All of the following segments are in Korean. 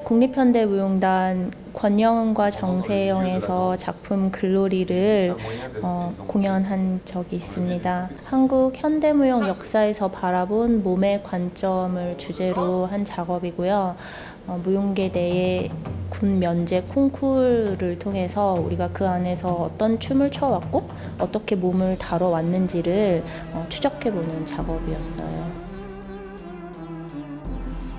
국립현대무용단 권영은과 정세영에서 작품 글로리를 공연한 적이 있습니다. 한국 현대무용 역사에서 바라본 몸의 관점을 주제로 한 작업이고요. 무용계 내의 군 면제 콩쿠르를 통해서 우리가 그 안에서 어떤 춤을 춰왔고 어떻게 몸을 다뤄왔는지를 추적해보는 작업이었어요.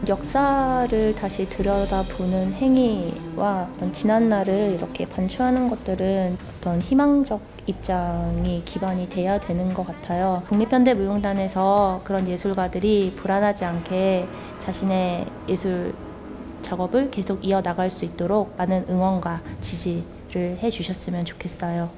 역사를 다시 들여다보는 행위와 어떤 지난 날을 이렇게 반추하는 것들은 어떤 희망적 입장이 기반이 돼야 되는 것 같아요. 국립현대무용단에서 그런 예술가들이 불안하지 않게 자신의 예술 작업을 계속 이어나갈 수 있도록 많은 응원과 지지를 해주셨으면 좋겠어요.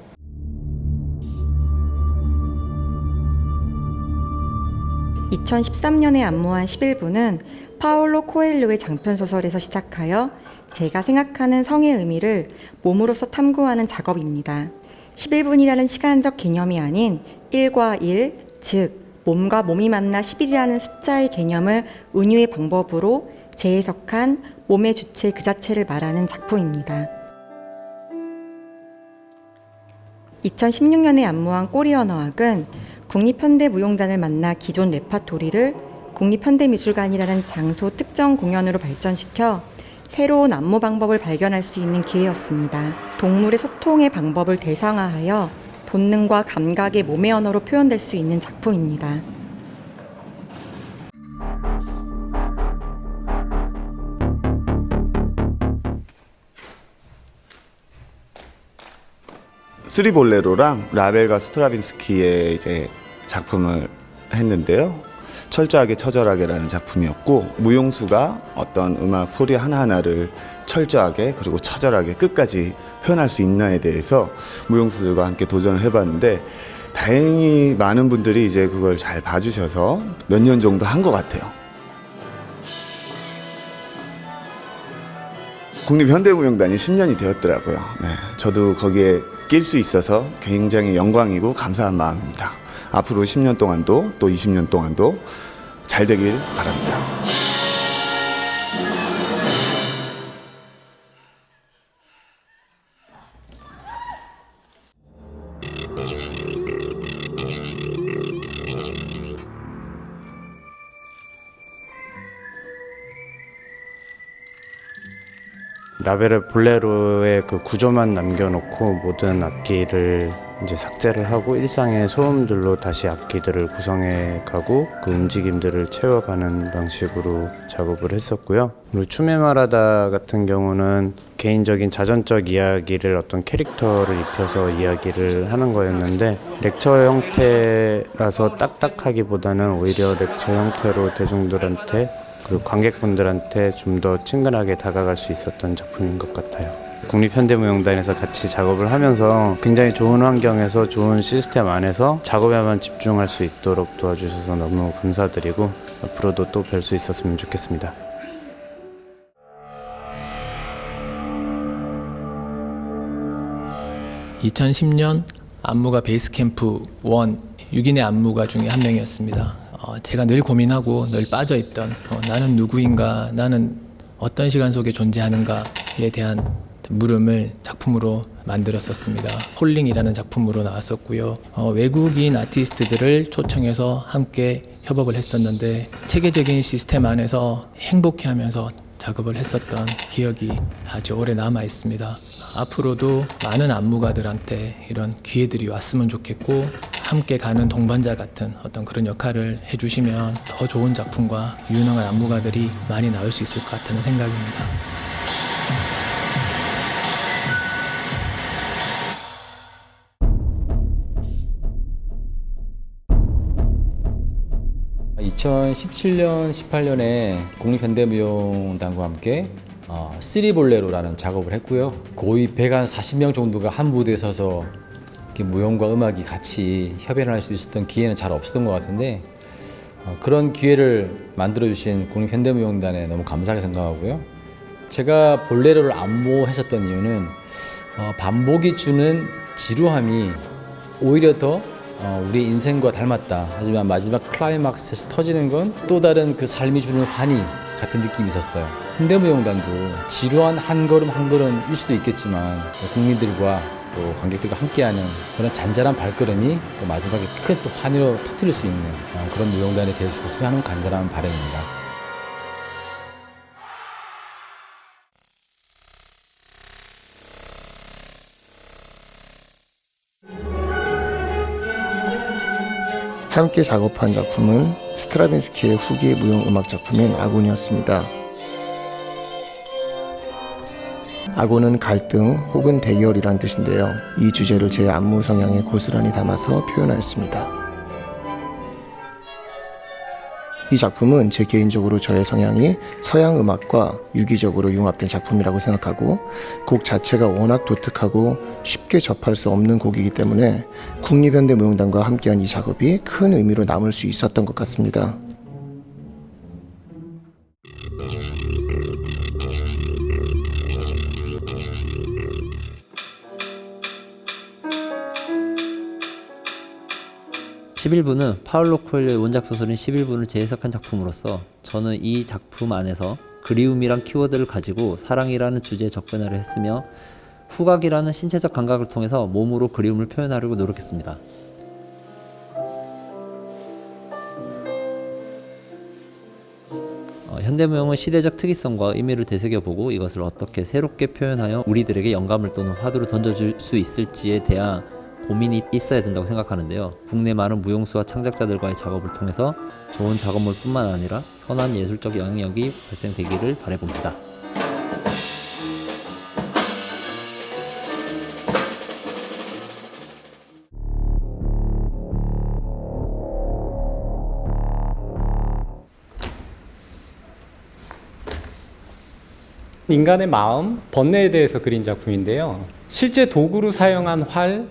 (2013년에) 안무한 11분은 파울로 코엘료의 장편소설에서 시작하여 제가 생각하는 성의 의미를 몸으로서 탐구하는 작업입니다. 11분이라는 시간적 개념이 아닌 1과 1, 즉 몸과 몸이 만나 11이라는 숫자의 개념을 은유의 방법으로 재해석한 몸의 주체 그 자체를 말하는 작품입니다. 2016년에 안무한 꼬리 언어학은 국립현대무용단을 만나 기존 레파토리를 국립현대미술관이라는 장소 특정 공연으로 발전시켜 새로운 안무 방법을 발견할 수 있는 기회였습니다. 동물의 소통의 방법을 대상화하여 본능과 감각의 몸의 언어로 표현될 수 있는 작품입니다. 쓰리볼레로랑 라벨과 스트라빈스키의 이제 작품을 했는데요. 철저하게 처절하게라는 작품이었고, 무용수가 어떤 음악 소리 하나하나를 철저하게 그리고 처절하게 끝까지 표현할 수 있나에 대해서 무용수들과 함께 도전을 해봤는데, 다행히 많은 분들이 이제 그걸 잘 봐주셔서 몇 년 정도 한 것 같아요. 국립현대무용단이 10년이 되었더라고요. 네, 저도 거기에 낄 수 있어서 굉장히 영광이고 감사한 마음입니다. 앞으로 10년 동안도 또 20년 동안도 잘 되길 바랍니다. 라벨의 볼레로의 그 구조만 남겨놓고 모든 악기를 이제 삭제를 하고 일상의 소음들로 다시 악기들을 구성해 가고 그 움직임들을 채워가는 방식으로 작업을 했었고요. 그리고 춤의 말하다 같은 경우는 개인적인 자전적 이야기를 어떤 캐릭터를 입혀서 이야기를 하는 거였는데, 렉처 형태라서 딱딱하기보다는 오히려 렉처 형태로 대중들한테 그리고 관객분들한테 좀 더 친근하게 다가갈 수 있었던 작품인 것 같아요. 국립현대무용단에서 같이 작업을 하면서 굉장히 좋은 환경에서 좋은 시스템 안에서 작업에만 집중할 수 있도록 도와주셔서 너무 감사드리고 앞으로도 또 뵐 수 있었으면 좋겠습니다. (2010년) 안무가 베이스캠프 1 6인의 안무가 중에 한 명이었습니다. 제가 늘 고민하고 늘 빠져있던 나는 누구인가, 나는 어떤 시간 속에 존재하는가에 대한 물음을 작품으로 만들었었습니다. 홀링이라는 작품으로 나왔었고요. 외국인 아티스트들을 초청해서 함께 협업을 했었는데, 체계적인 시스템 안에서 행복해하면서 작업을 했었던 기억이 아주 오래 남아 있습니다. 앞으로도 많은 안무가들한테 이런 기회들이 왔으면 좋겠고, 함께 가는 동반자 같은 어떤 그런 역할을 해주시면 더 좋은 작품과 유능한 안무가들이 많이 나올 수 있을 것 같다는 생각입니다. (2017년) (18년에) 국립현대무용단과 함께 쓰리볼레로라는 작업을 했고요. 거의 140명 정도가 한 무대에 서서 무용과 음악이 같이 협연을 할 수 있었던 기회는 잘 없었던 것 같은데, 그런 기회를 만들어주신 국립현대무용단에 너무 감사하게 생각하고요. 제가 볼레로를 안무했었던 이유는 반복이 주는 지루함이 오히려 더 우리 인생과 닮았다. 하지만 마지막 클라이막스에서 터지는 건 또 다른 그 삶이 주는 환희 같은 느낌이 있었어요. 현대무용단도 지루한 한 걸음 한 걸음일 수도 있겠지만 국민들과 또 관객들과 함께하는 그런 잔잔한 발걸음이 또 마지막에 큰 또 환희로 터뜨릴 수 있는 그런 무용단이 될 수 있으면 하는 간절한 바람입니다. 함께 작업한 작품은 스트라빈스키의 후기 무용 음악 작품인 아곤이었습니다. 아곤은 갈등 혹은 대결이란 뜻인데요. 이 주제를 제 안무 성향에 고스란히 담아서 표현하였습니다. 이 작품은 제 개인적으로 저의 성향이 서양 음악과 유기적으로 융합된 작품이라고 생각하고 곡 자체가 워낙 독특하고 쉽게 접할 수 없는 곡이기 때문에 국립현대무용단과 함께한 이 작업이 큰 의미로 남을 수 있었던 것 같습니다. (11부는) 파울로 코엘료의 원작 소설인 (11부를) 재해석한 작품으로서 저는 이 작품 안에서 그리움이란 키워드를 가지고 사랑이라는 주제에 접근하려 했으며 후각이라는 신체적 감각을 통해서 몸으로 그리움을 표현하려고 노력했습니다. 현대무용은 시대적 특이성과 의미를 되새겨보고 이것을 어떻게 새롭게 표현하여 우리들에게 영감을 또는 화두를 던져줄 수 있을지에 대한 고민이 있어야 된다고 생각하는데요. 국내 많은 무용수와 창작자들과의 작업을 통해서 좋은 작업물뿐만 아니라 선한 예술적 영향력이 발생되기를 바라봅니다. 인간의 마음, 번뇌에 대해서 그린 작품인데요. 실제 도구로 사용한 활,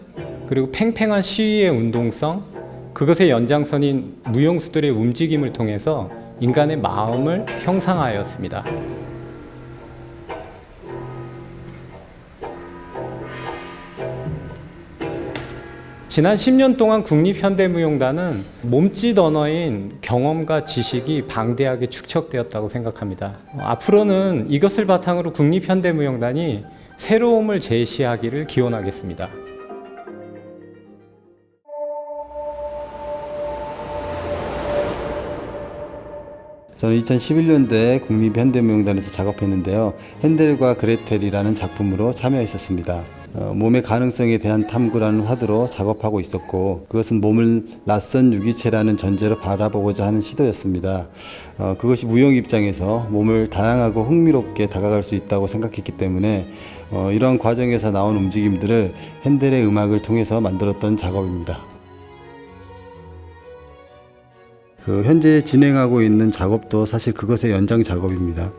그리고 팽팽한 시위의 운동성, 그것의 연장선인 무용수들의 움직임을 통해서 인간의 마음을 형상하였습니다. 지난 10년 동안 국립현대무용단은 몸짓 언어인 경험과 지식이 방대하게 축적되었다고 생각합니다. 앞으로는 이것을 바탕으로 국립현대무용단이 새로움을 제시하기를 기원하겠습니다. 저는 2011년도에 국립현대무용단에서 작업했는데요. 헨델과 그레텔이라는 작품으로 참여했었습니다. 몸의 가능성에 대한 탐구라는 화두로 작업하고 있었고, 그것은 몸을 낯선 유기체라는 전제로 바라보고자 하는 시도였습니다. 그것이 무용 입장에서 몸을 다양하고 흥미롭게 다가갈 수 있다고 생각했기 때문에 이러한 과정에서 나온 움직임들을 헨델의 음악을 통해서 만들었던 작업입니다. 현재 진행하고 있는 작업도 사실 그것의 연장 작업입니다.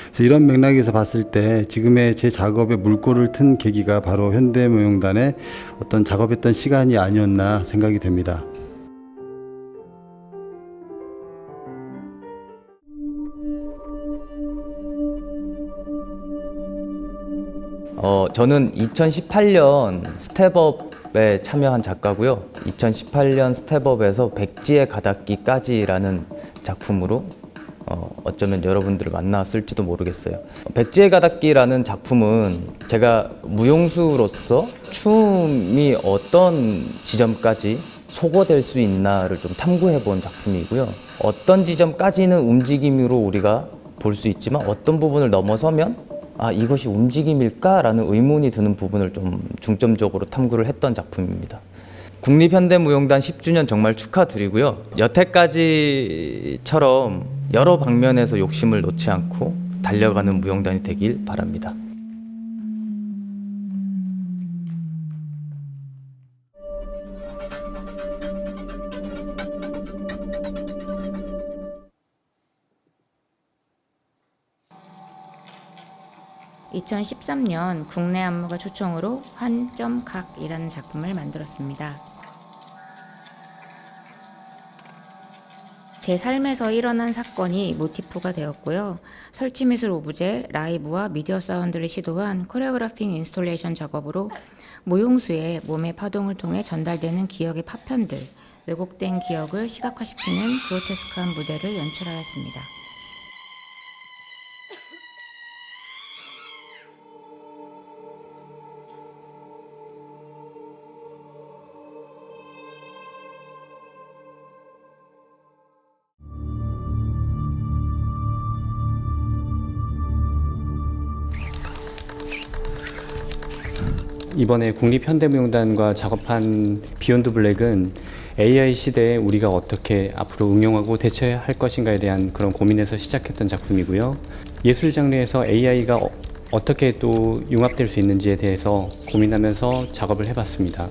그래서 이런 맥락에서 봤을 때 지금의 제 작업에 물꼬를 튼 계기가 바로 현대무용단의 어떤 작업했던 시간이 아니었나 생각이 됩니다. 저는 2018년 스텝업에 참여한 작가고요. 2018년 스텝업에서 백지의 가닿기까지라는 작품으로 어쩌면 여러분들을 만났을지도 모르겠어요. 백지의 가닿기라는 작품은 제가 무용수로서 춤이 어떤 지점까지 소거될 수 있나를 좀 탐구해 본 작품이고요. 어떤 지점까지는 움직임으로 우리가 볼 수 있지만 어떤 부분을 넘어서면 이것이 움직임일까라는 의문이 드는 부분을 좀 중점적으로 탐구를 했던 작품입니다. 국립현대무용단 10주년 정말 축하드리고요. 여태까지처럼 여러 방면에서 욕심을 놓지 않고 달려가는 무용단이 되길 바랍니다. (2013년) 국내 안무가 초청으로 환점각이라는 작품을 만들었습니다. 제 삶에서 일어난 사건이 모티프가 되었고요. 설치미술 오브제, 라이브와 미디어 사운드를 시도한 코레오그래핑 인스톨레이션 작업으로 무용수의 몸의 파동을 통해 전달되는 기억의 파편들, 왜곡된 기억을 시각화시키는 그로테스크한 무대를 연출하였습니다. 이번에 국립현대무용단과 작업한 비욘드 블랙은 AI 시대에 우리가 어떻게 앞으로 응용하고 대처할 것인가에 대한 그런 고민에서 시작했던 작품이고요. 예술 장르에서 AI가 어떻게 또 융합될 수 있는지에 대해서 고민하면서 작업을 해봤습니다.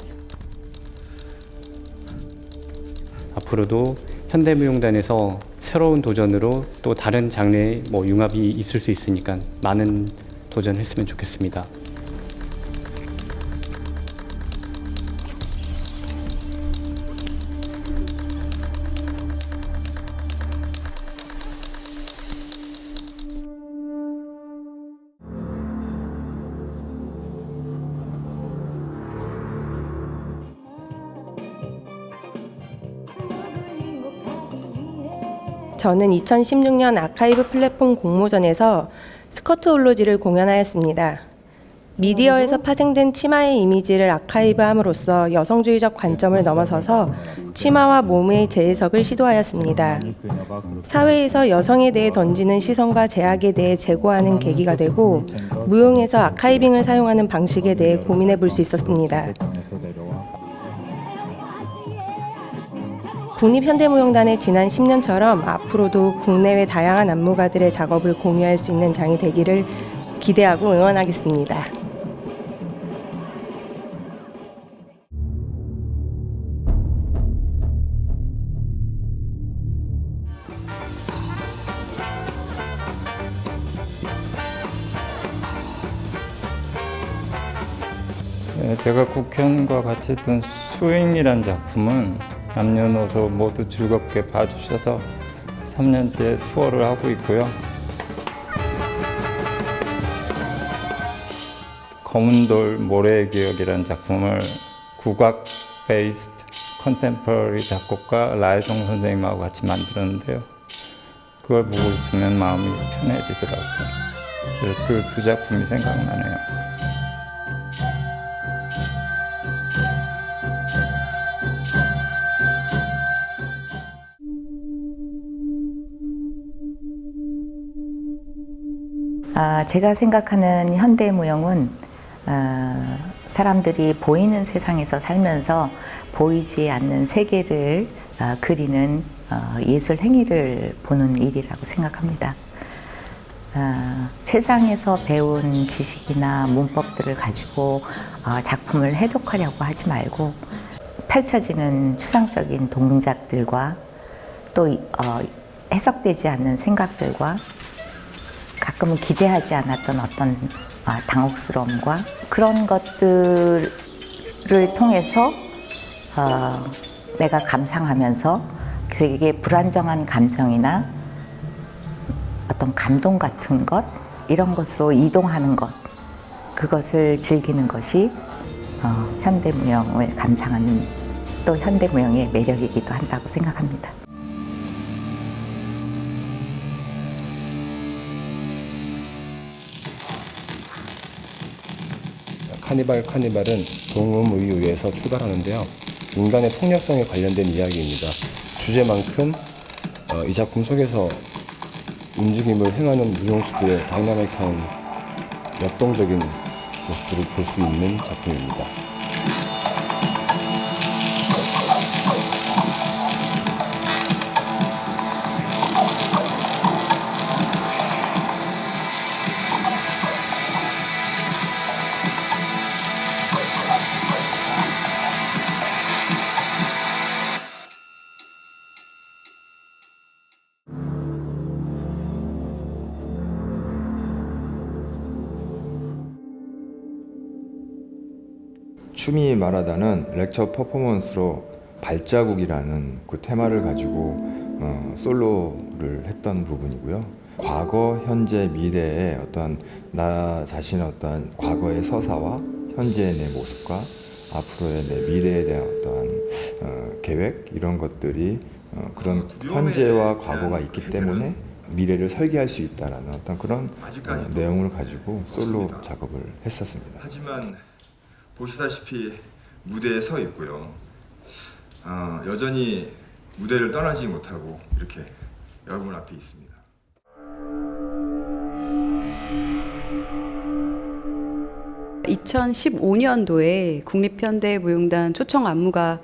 앞으로도 현대무용단에서 새로운 도전으로 또 다른 장르의 융합이 있을 수 있으니까 많은 도전했으면 좋겠습니다. 저는 2016년 아카이브 플랫폼 공모전에서 스커트 올로지를 공연하였습니다. 미디어에서 파생된 치마의 이미지를 아카이브함으로써 여성주의적 관점을 넘어서서 치마와 몸의 재해석을 시도하였습니다. 사회에서 여성에 대해 던지는 시선과 제약에 대해 재고하는 계기가 되고 무용에서 아카이빙을 사용하는 방식에 대해 고민해 볼 수 있었습니다. 국립현대무용단의 지난 10년처럼 앞으로도 국내외 다양한 안무가들의 작업을 공유할 수 있는 장이 되기를 기대하고 응원하겠습니다. 제가 국현과 같이 했던 스윙이라는 작품은 남녀노소 모두 즐겁게 봐주셔서 3년째 투어를 하고 있고요. 검은돌 모래의 기억이라는 작품을 국악 베이스드 컨템퍼러리 작곡가 라이송 선생님하고 같이 만들었는데요. 그걸 보고 있으면 마음이 편해지더라고요. 그 두 작품이 생각나네요. 제가 생각하는 현대무용은 사람들이 보이는 세상에서 살면서 보이지 않는 세계를 그리는 예술 행위를 보는 일이라고 생각합니다. 세상에서 배운 지식이나 문법들을 가지고 작품을 해독하려고 하지 말고 펼쳐지는 추상적인 동작들과 또 해석되지 않는 생각들과 가끔은 기대하지 않았던 어떤 당혹스러움과 그런 것들을 통해서 내가 감상하면서 되게 불안정한 감정이나 어떤 감동 같은 것 이런 것으로 이동하는 것 그것을 즐기는 것이 현대무용을 감상하는 또 현대무용의 매력이기도 한다고 생각합니다. 카니발은 동음의유에서 출발하는데요. 인간의 폭력성에 관련된 이야기입니다. 주제만큼 이 작품 속에서 움직임을 행하는 무용수들의 다이나믹한 역동적인 모습들을 볼 수 있는 작품입니다. 춤이 말하다는 렉처 퍼포먼스로 발자국이라는 그 테마를 가지고 솔로를 했던 부분이고요. 과거, 현재, 미래의 어떤 나 자신의 어떤 과거의 서사와 현재의 내 모습과 앞으로의 내 미래에 대한 어떠한 계획 이런 것들이 그런 현재와 과거가 있기 때문에 미래를 설계할 수 있다라는 어떤 그런 내용을 가지고 솔로 작업을 했었습니다. 하지만 보시다시피 무대에 서 있고요. 여전히 무대를 떠나지 못하고 이렇게 여러분 앞에 있습니다. 2015년도에 국립현대무용단 초청 안무가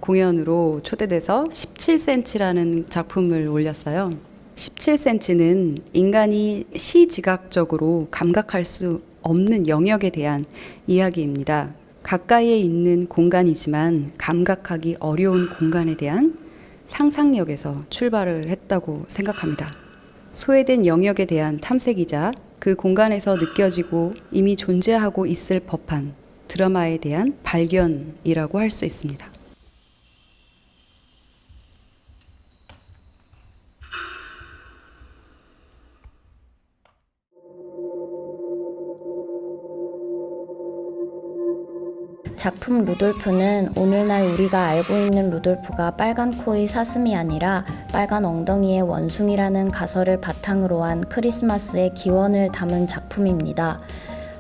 공연으로 초대돼서 17cm라는 작품을 올렸어요. 17cm는 인간이 시지각적으로 감각할 수 없는 영역에 대한 이야기입니다. 가까이에 있는 공간이지만 감각하기 어려운 공간에 대한 상상력에서 출발을 했다고 생각합니다. 소외된 영역에 대한 탐색이자 그 공간에서 느껴지고 이미 존재하고 있을 법한 드라마에 대한 발견이라고 할 수 있습니다. 작품 루돌프는 오늘날 우리가 알고 있는 루돌프가 빨간 코의 사슴이 아니라 빨간 엉덩이의 원숭이라는 가설을 바탕으로 한 크리스마스의 기원을 담은 작품입니다.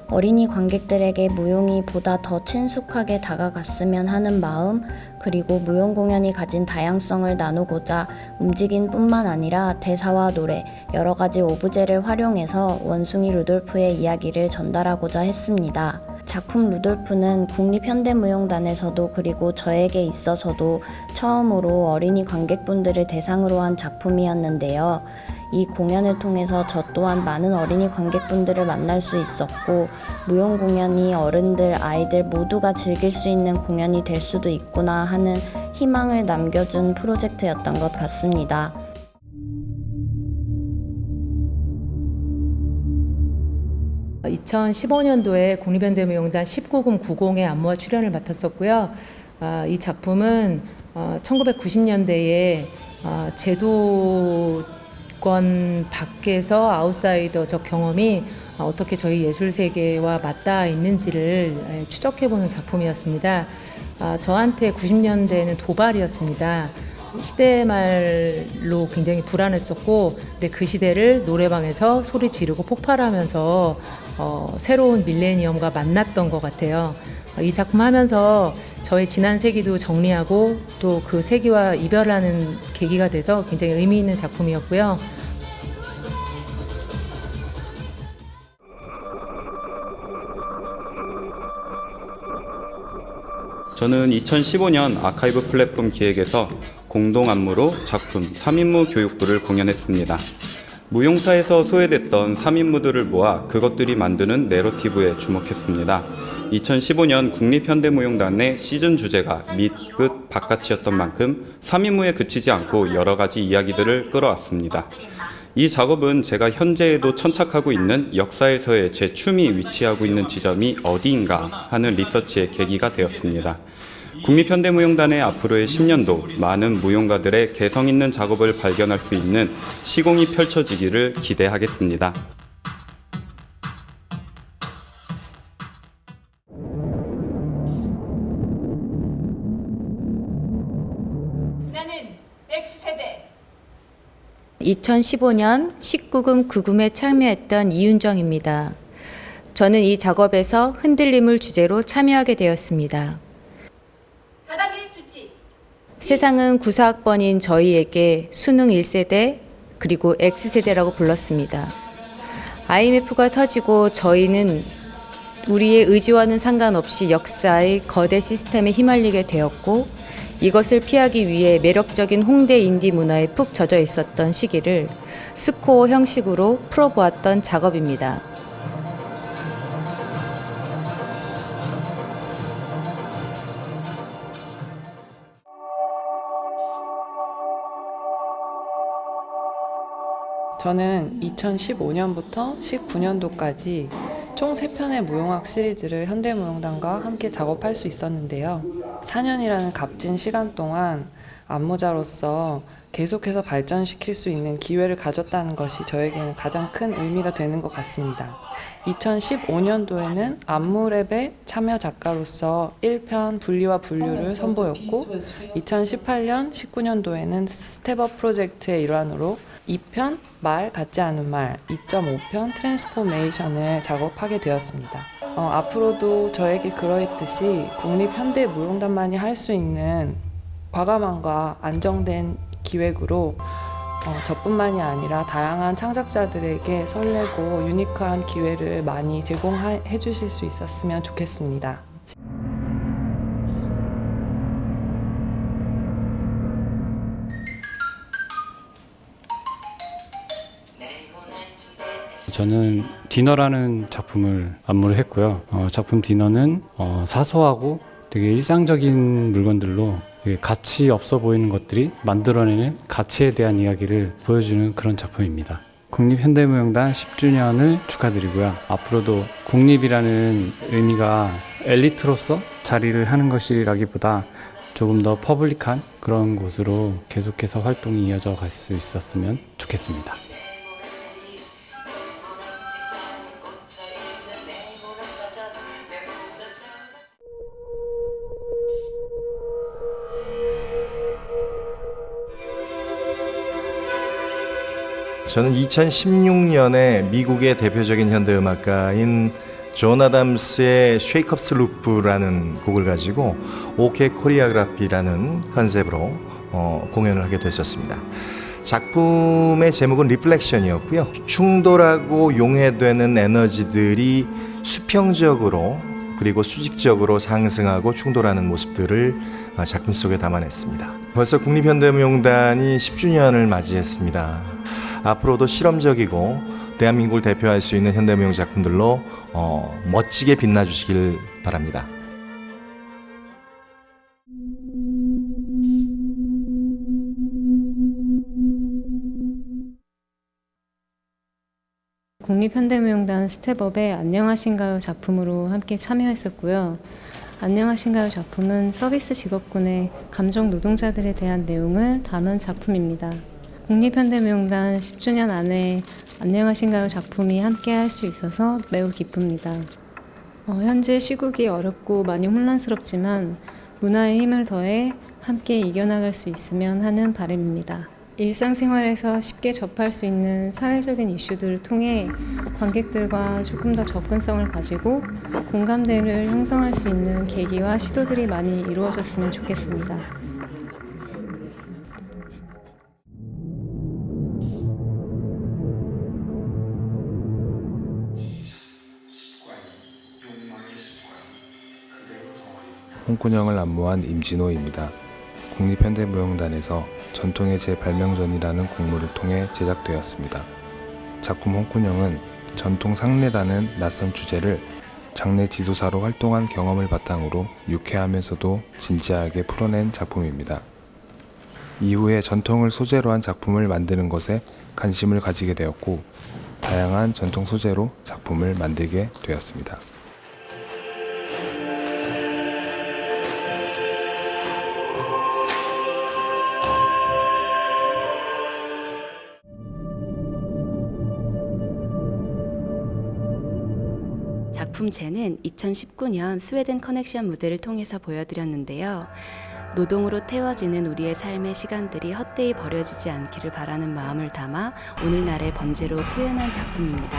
어린이 관객들에게 무용이 보다 더 친숙하게 다가갔으면 하는 마음, 그리고 무용 공연이 가진 다양성을 나누고자 움직임뿐만 아니라 대사와 노래, 여러 가지 오브제를 활용해서 원숭이 루돌프의 이야기를 전달하고자 했습니다. 작품 루돌프는 국립현대무용단에서도 그리고 저에게 있어서도 처음으로 어린이 관객분들을 대상으로 한 작품이었는데요. 이 공연을 통해서 저 또한 많은 어린이 관객분들을 만날 수 있었고, 무용 공연이 어른들, 아이들 모두가 즐길 수 있는 공연이 될 수도 있구나 하는 희망을 남겨준 프로젝트였던 것 같습니다. (2015년도에) 국립현대무용단 19금 90의 안무와 출연을 맡았었고요. 이 작품은 1990년대에 제도권 밖에서 아웃사이더적 경험이 어떻게 저희 예술 세계와 맞닿아 있는지를 추적해보는 작품이었습니다. 저한테 90년대는 도발이었습니다. 시대 말로 굉장히 불안했었고, 근데 그 시대를 노래방에서 소리 지르고 폭발하면서 새로운 밀레니엄과 만났던 것 같아요. 이 작품 하면서 저의 지난 세기도 정리하고 또 그 세기와 이별하는 계기가 돼서 굉장히 의미 있는 작품이었고요. 저는 2015년 아카이브 플랫폼 기획에서 공동 안무로 작품 3인무 교육부를 공연했습니다. 무용사에서 소외됐던 3인무들을 모아 그것들이 만드는 내러티브에 주목했습니다. 2015년 국립현대무용단의 시즌 주제가 밑, 끝, 바깥이었던 만큼 3인무에 그치지 않고 여러 가지 이야기들을 끌어왔습니다. 이 작업은 제가 현재에도 천착하고 있는 역사에서의 제 춤이 위치하고 있는 지점이 어디인가 하는 리서치의 계기가 되었습니다. 국립현대무용단의 앞으로의 10년도 많은 무용가들의 개성 있는 작업을 발견할 수 있는 시공이 펼쳐지기를 기대하겠습니다. 나는 X세대. 2015년 19금 9금에 참여했던 이윤정입니다. 저는 이 작업에서 흔들림을 주제로 참여하게 되었습니다. 바닥의 수치. 세상은 94학번인 저희에게 수능 1세대 그리고 X세대라고 불렀습니다. IMF가 터지고 저희는 우리의 의지와는 상관없이 역사의 거대 시스템에 휘말리게 되었고, 이것을 피하기 위해 매력적인 홍대 인디 문화에 푹 젖어 있었던 시기를 스코어 형식으로 풀어보았던 작업입니다. 저는 2015년부터 19년도까지 총 3편의 무용학 시리즈를 현대무용단과 함께 작업할 수 있었는데요. 4년이라는 값진 시간 동안 안무자로서 계속해서 발전시킬 수 있는 기회를 가졌다는 것이 저에게는 가장 큰 의미가 되는 것 같습니다. 2015년도에는 안무랩의 참여 작가로서 1편 분리와 분류를 선보였고, 2018년, 19년도에는 스텝업 프로젝트의 일환으로 2편 말 같지 않은 말, 2.5편 트랜스포메이션을 작업하게 되었습니다. 앞으로도 저에게 그러했듯이 국립현대무용단만이 할 수 있는 과감함과 안정된 기획으로 저뿐만이 아니라 다양한 창작자들에게 설레고 유니크한 기회를 많이 제공해 주실 수 있었으면 좋겠습니다. 저는 디너라는 작품을 안무를 했고요. 작품 디너는 사소하고 되게 일상적인 물건들로 되게 가치 없어 보이는 것들이 만들어내는 가치에 대한 이야기를 보여주는 그런 작품입니다. 국립현대무용단 10주년을 축하드리고요. 앞으로도 국립이라는 의미가 엘리트로서 자리를 하는 것이라기보다 조금 더 퍼블릭한 그런 곳으로 계속해서 활동이 이어져 갈 수 있었으면 좋겠습니다. 저는 2016년에 미국의 대표적인 현대음악가인 존 아담스의 Shake Up Sloop라는 곡을 가지고 OK 코리오그래피라는 컨셉으로 공연을 하게 됐었습니다. 작품의 제목은 리플렉션이었고요. 충돌하고 용해되는 에너지들이 수평적으로 그리고 수직적으로 상승하고 충돌하는 모습들을 작품 속에 담아냈습니다. 벌써 국립현대무용단이 10주년을 맞이했습니다. 앞으로도 실험적이고 대한민국을 대표할 수 있는 현대무용 작품들로 멋지게 빛나주시길 바랍니다. 국립현대무용단 스텝업의 안녕하신가요 작품으로 함께 참여했었고요. 안녕하신가요 작품은 서비스 직업군의 감정 노동자들에 대한 내용을 담은 작품입니다. 국립현대무용단 10주년 안에 안녕하신가요 작품이 함께 할 수 있어서 매우 기쁩니다. 현재 시국이 어렵고 많이 혼란스럽지만 문화의 힘을 더해 함께 이겨나갈 수 있으면 하는 바람입니다. 일상생활에서 쉽게 접할 수 있는 사회적인 이슈들을 통해 관객들과 조금 더 접근성을 가지고 공감대를 형성할 수 있는 계기와 시도들이 많이 이루어졌으면 좋겠습니다. 홍군형을 안무한 임진호입니다. 국립현대무용단에서 전통의 재발명전이라는 곡물을 통해 제작되었습니다. 작품 홍군형은 전통 상례라는 낯선 주제를 장례 지도사로 활동한 경험을 바탕으로 유쾌하면서도 진지하게 풀어낸 작품입니다. 이후에 전통을 소재로 한 작품을 만드는 것에 관심을 가지게 되었고 다양한 전통 소재로 작품을 만들게 되었습니다. 작품 제는 2019년 스웨덴 커넥션 무대를 통해서 보여드렸는데요. 노동으로 태워지는 우리의 삶의 시간들이 헛되이 버려지지 않기를 바라는 마음을 담아 오늘날의 번제로 표현한 작품입니다.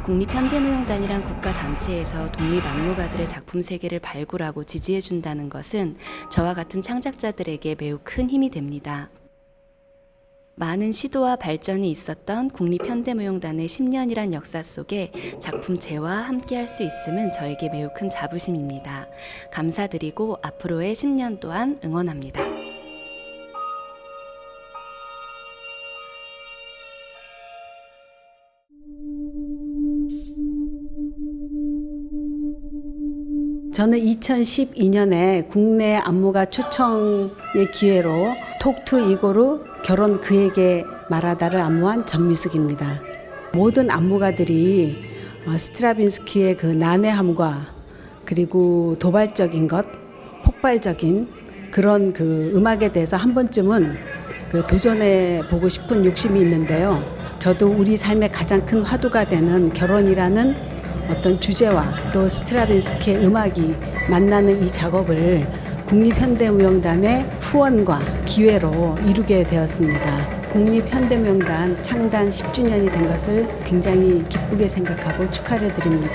국립현대무용단이란 국가단체에서 독립안무가들의 작품 세계를 발굴하고 지지해준다는 것은 저와 같은 창작자들에게 매우 큰 힘이 됩니다. 많은 시도와 발전이 있었던 국립현대무용단의 10년이란 역사 속에 작품 제와 함께 할 수 있음은 저에게 매우 큰 자부심입니다. 감사드리고 앞으로의 10년 또한 응원합니다. 저는 2012년에 국내 안무가 초청의 기회로 톡투 이고르 결혼 그에게 말하다를 안무한 전미숙입니다. 모든 안무가들이 스트라빈스키의 그 난해함과 그리고 도발적인 것, 폭발적인 그런 그 음악에 대해서 한 번쯤은 그 도전해 보고 싶은 욕심이 있는데요. 저도 우리 삶의 가장 큰 화두가 되는 결혼이라는 어떤 주제와 또 스트라빈스키의 음악이 만나는 이 작업을 국립현대무용단의 후원과 기회로 이루게 되었습니다. 국립현대무용단 창단 10주년이 된 것을 굉장히 기쁘게 생각하고 축하를 드립니다.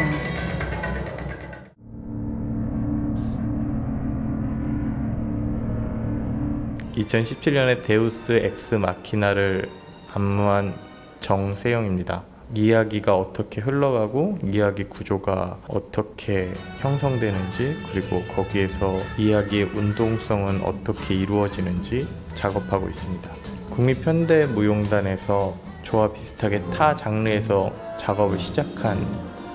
(2017년에) 데우스 엑스 마키나를 안무한 정세영입니다. 이야기가 어떻게 흘러가고 이야기 구조가 어떻게 형성되는지, 그리고 거기에서 이야기의 운동성은 어떻게 이루어지는지 작업하고 있습니다. 국립현대무용단에서 저와 비슷하게 타 장르에서 작업을 시작한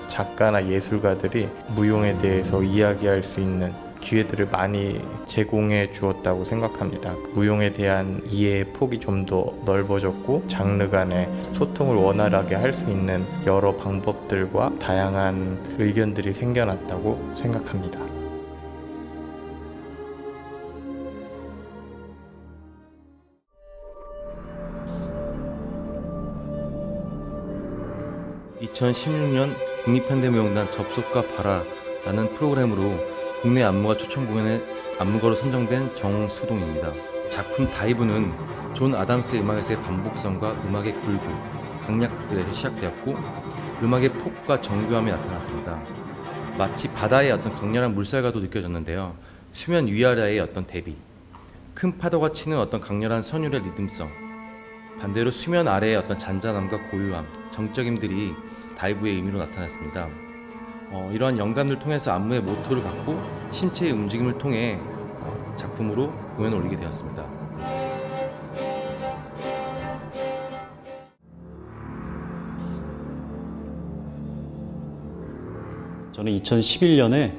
작가나 예술가들이 무용에 대해서 이야기할 수 있는 기회들을 많이 제공해 주었다고 생각합니다. 무용에 대한 이해의 폭이 좀 더 넓어졌고 장르 간의 소통을 원활하게 할 수 있는 여러 방법들과 다양한 의견들이 생겨났다고 생각합니다. (2016년) 국립현대무용단 접속과 봐라라는 프로그램으로 국내 안무가 초청 공연에 안무가로 선정된 정수동입니다. 작품 다이브는 존 아담스의 음악에서의 반복성과 음악의 굴곡, 강약들에서 시작되었고 음악의 폭과 정교함이 나타났습니다. 마치 바다의 어떤 강렬한 물살과도 느껴졌는데요. 수면 위아래의 어떤 대비, 큰 파도가 치는 어떤 강렬한 선율의 리듬성, 반대로 수면 아래의 어떤 잔잔함과 고요함, 정적임들이 다이브의 의미로 나타났습니다. 이러한 영감을 통해서 안무의 모토를 갖고 신체의 움직임을 통해 작품으로 공연을 올리게 되었습니다. 저는 2011년에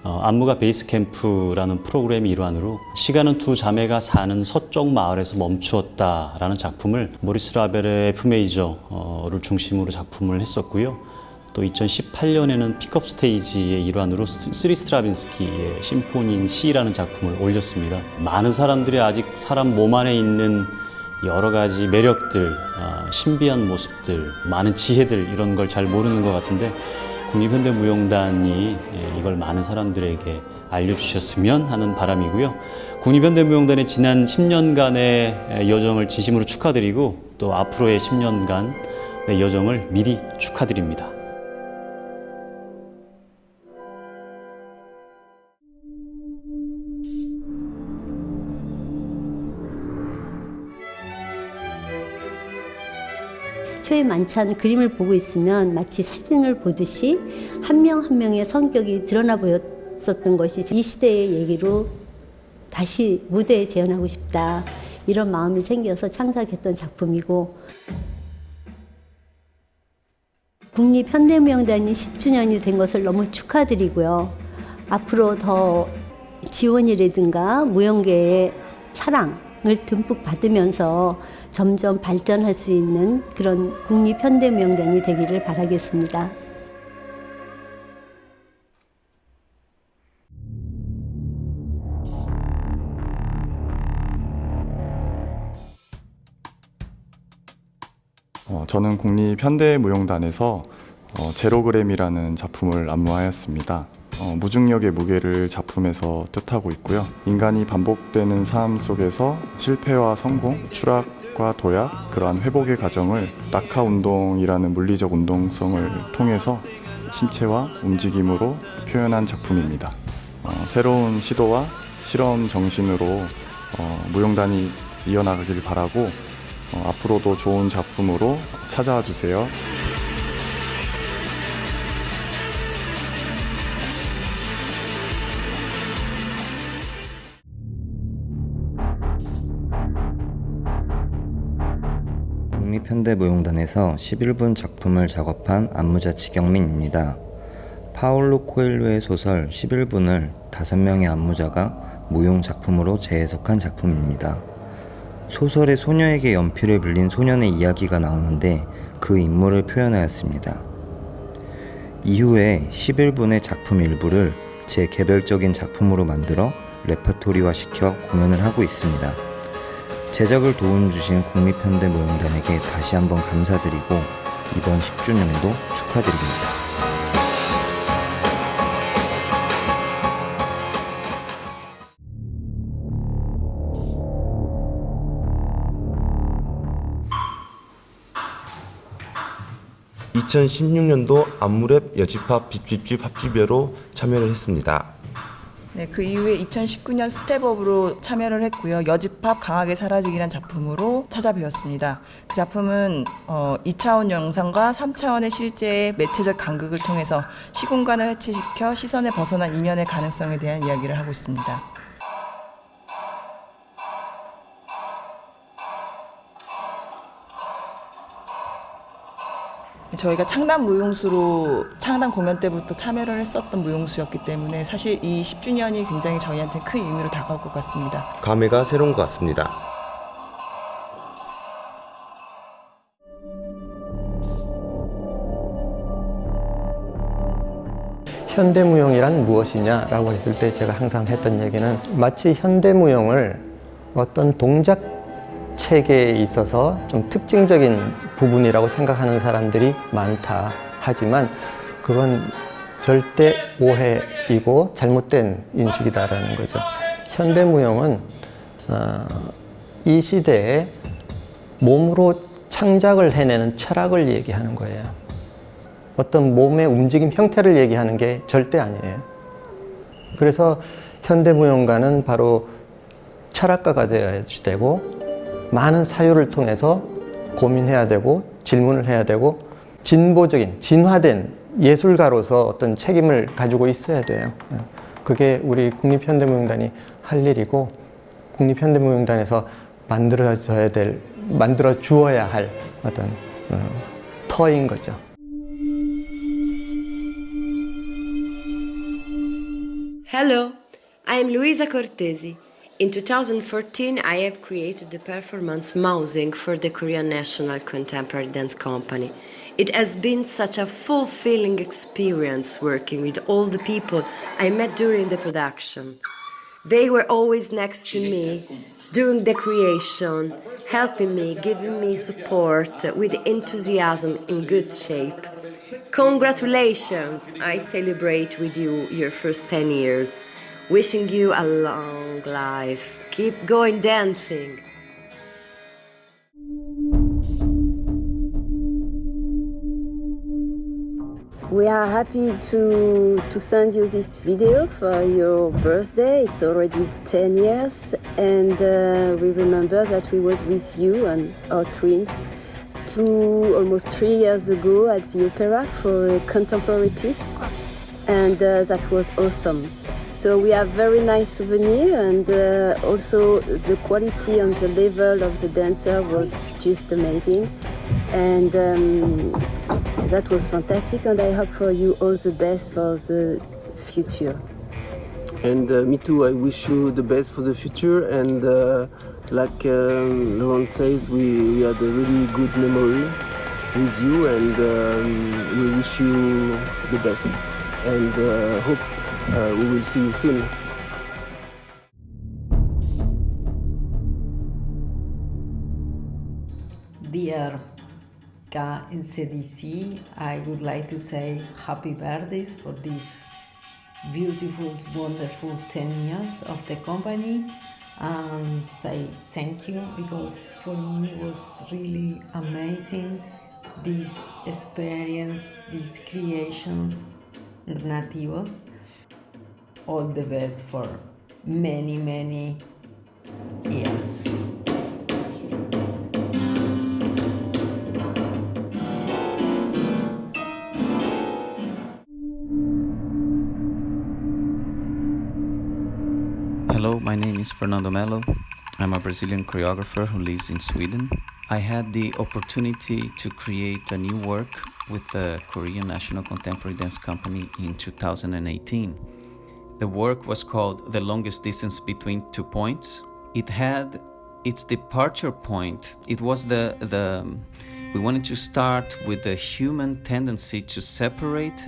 안무가 베이스 캠프라는 프로그램의 일환으로 시간은 두 자매가 사는 서쪽 마을에서 멈추었다라는 작품을 모리스 라벨의 F 메이저를 중심으로 작품을 했었고요. 또 2018년에는 픽업 스테이지의 일환으로 쓰리 스트라빈스키의 심포니인 C라는 작품을 올렸습니다. 많은 사람들이 아직 사람 몸 안에 있는 여러 가지 매력들, 신비한 모습들, 많은 지혜들 이런 걸 잘 모르는 것 같은데 국립현대무용단이 이걸 많은 사람들에게 알려주셨으면 하는 바람이고요. 국립현대무용단의 지난 10년간의 여정을 진심으로 축하드리고 또 앞으로의 10년간의 여정을 미리 축하드립니다. 초에 만찬 그림을 보고 있으면 마치 사진을 보듯이 한 명 한 명의 성격이 드러나 보였었던 것이 이 시대의 얘기로 다시 무대에 재현하고 싶다 이런 마음이 생겨서 창작했던 작품이고 국립현대무용단이 10주년이 된 것을 너무 축하드리고요. 앞으로 더 지원이라든가 무용계의 사랑을 듬뿍 받으면서 점점 발전할 수 있는 그런 국립현대무용단이 되기를 바라겠습니다. 저는 국립현대무용단에서 제로그램이라는 작품을 안무하였습니다. 무중력의 무게를 작품에서 뜻하고 있고요. 인간이 반복되는 삶 속에서 실패와 성공, 추락과 도약, 그러한 회복의 과정을 낙하 운동이라는 물리적 운동성을 통해서 신체와 움직임으로 표현한 작품입니다. 새로운 시도와 실험 정신으로 무용단이 이어나가길 바라고 앞으로도 좋은 작품으로 찾아와 주세요. 국립현대무용단에서 11분 작품을 작업한 안무자 지경민입니다. 파울로 코엘료의 소설 11분을 5명의 안무자가 무용 작품으로 재해석한 작품입니다. 소설의 소녀에게 연필을 빌린 소년의 이야기가 나오는데 그 인물을 표현하였습니다. 이후에 11분의 작품 일부를 제 개별적인 작품으로 만들어 레퍼토리화 시켜 공연을 하고 있습니다. 제작을 도움주신 국립현대무용단에게 다시 한번 감사드리고 이번 10주년도 축하드립니다. (2016년도) 안무랩 여집합 빕 합집여로 참여를 했습니다. 네, 그 이후에 2019년 스텝업으로 참여를 했고요. 여집합 강하게 사라지기란 작품으로 찾아뵈었습니다. 그 작품은 2차원 영상과 3차원의 실제의 매체적 간극을 통해서 시공간을 해체시켜 시선에 벗어난 이면의 가능성에 대한 이야기를 하고 있습니다. 저희가 창단 무용수로 창단 공연 때부터 참여를 했었던 무용수였기 때문에 사실 이 10주년이 굉장히 저희한테 큰 의미로 다가올 것 같습니다. 감회가 새로운 것 같습니다. 현대무용이란 무엇이냐라고 했을 때 제가 항상 했던 얘기는 마치 현대무용을 어떤 동작 체계에 있어서 좀 특징적인 부분이라고 생각하는 사람들이 많다. 하지만 그건 절대 오해이고 잘못된 인식이다라는 거죠. 현대무용은 이 시대에 몸으로 창작을 해내는 철학을 얘기하는 거예요. 어떤 몸의 움직임 형태를 얘기하는 게 절대 아니에요. 그래서 현대무용가는 바로 철학가가 되어야 되고 많은 사유를 통해서 고민해야 되고 질문을 해야 되고 진보적인, 진화된 예술가로서 어떤 책임을 가지고 있어야 돼요. 그게 우리 국립현대무용단이 할 일이고 국립현대무용단에서 만들어 주어야 할 어떤 터인 거죠. Hello, I'm Luisa Cortesi. In 2014, I have created the performance Mousing for the Korean National Contemporary Dance Company. It has been such a fulfilling experience working with all the people I met during the production. They were always next to me during the creation, helping me, giving me support with enthusiasm in good shape. Congratulations! I celebrate with you your first 10 years. Wishing you a long life. Keep going dancing. We are happy to send you this video for your birthday. It's already 10 years, and we remember that we was with you and our twins almost 3 years ago at the opera for a contemporary piece, and that was awesome. So we have very nice souvenir, and also the quality and the level of the dancer was just amazing, and that was fantastic, and I hope for you all the best for the future. And me too, I wish you the best for the future, and like Laurent says, we had a really good memory with you, and we wish you the best, and hope we will see you soon. Dear KNCDC, I would like to say happy birthdays for this beautiful, wonderful 10 years of the company, and say thank you, because for me it was really amazing, this experience, these creations, nativos. All the best for many, many years. Hello, my name is Fernando Melo. I'm a Brazilian choreographer who lives in Sweden. I had the opportunity to create a new work with the Korean National Contemporary Dance Company in 2018. The work was called The Longest Distance Between 2 Points. It had its departure point. It was we wanted to start with the human tendency to separate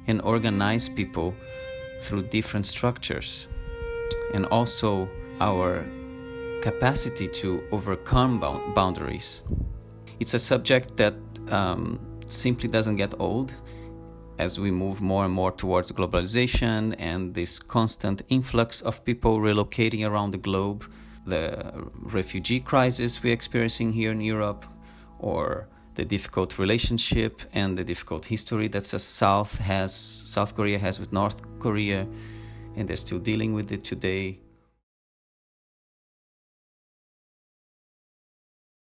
and organize people through different structures, and also our capacity to overcome boundaries. It's a subject that simply doesn't get old as we move more and more towards globalization and this constant influx of people relocating around the globe, the refugee crisis we're experiencing here in Europe, or the difficult relationship and the difficult history that South Korea has with North Korea. and they're still dealing with it today.